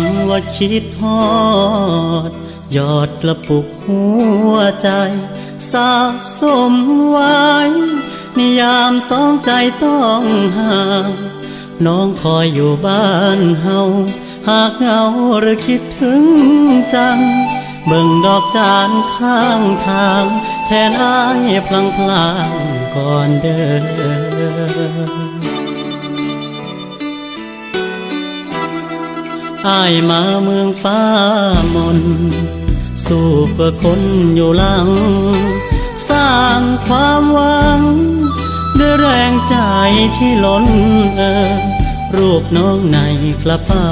ำว่าคิดฮอดยอดกระปุกหัวใจสะสมไว้นิยามสองใจต้องห่างน้องคอยอยู่บ้านเฮาหากเหงาหรือคิดถึงจังเบิ่งดอกจานข้างทางแทนอ้ายพลางก่อนเดินอ้ายมาเมืองฟ้ามนสู้เพื่อคนอยู่หลังสร้างความหวังด้วยแรงใจที่ล้นรูปน้องในกระเป๋า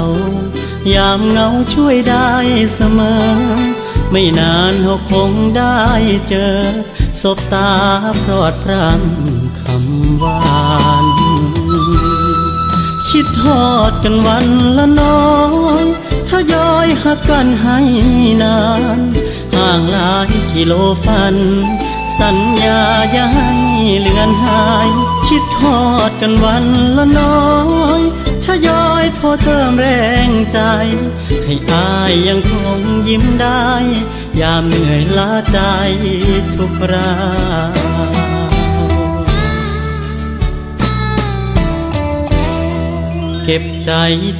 ยามเหงาช่วยได้เสมอไม่นานเราคงได้เจอสบตาพรอดพรำคำหวานคิดฮอดกันวันละน้อยทยอยหักกันให้นานห่างหลายกิโลฟันสัญญาอย่าให้เลือนหายคิดฮอดกันวันละน้อยทยอยโทรเติมแรงใจให้อายยังคงยิ้มได้ยามเหนื่อยล้าใจทุกคราวเก็บใจ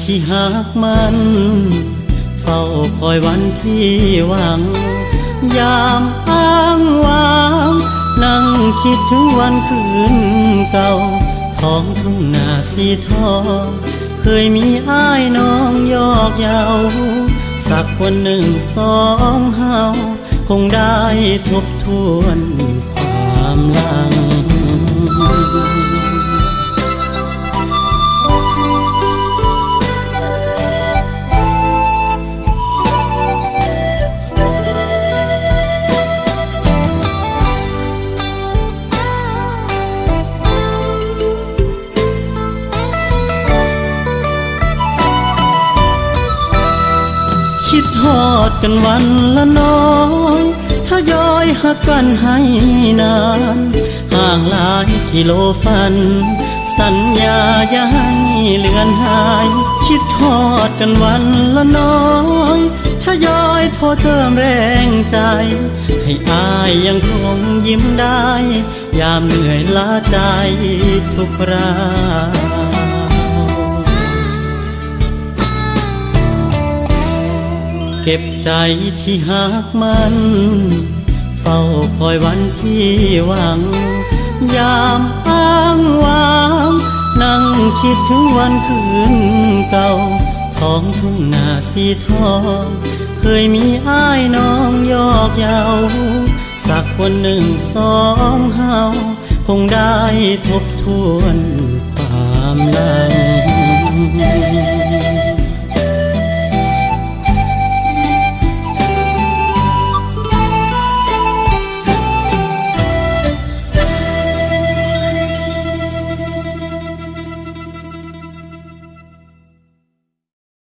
ที่หักมันเฝ้าคอยวันที่หวังยามอ้างว้างนั่งคิดถึงวันคืนเก่าท้องทุ่งนาสีทองเคยมีอ้ายน้องยอกเยาสักวันหนึ่งสองเฮาคงได้ทบทวนความหลังคิดฮอดกันวันละน้อยทยอยหักกันให้นานห่างหลายกิโลฟันสัญญาอย่าให้เลือนหายคิดฮอดกันวันละน้อยทยอยโทรเติมแรงใจให้อายยังคงยิ้มได้ยามเหนื่อยล้าใจทุกคราวเก็บใจที่หักมันเฝ้าคอยวันที่หวังยามอ้างว้างนั่งคิดถึงวันคืนเก่าท้องทุ่งนาสีทองเคยมีอ้ายน้องยอกเยาสักวันหนึ่งสองเฮาคงได้ทบทวนความหลัง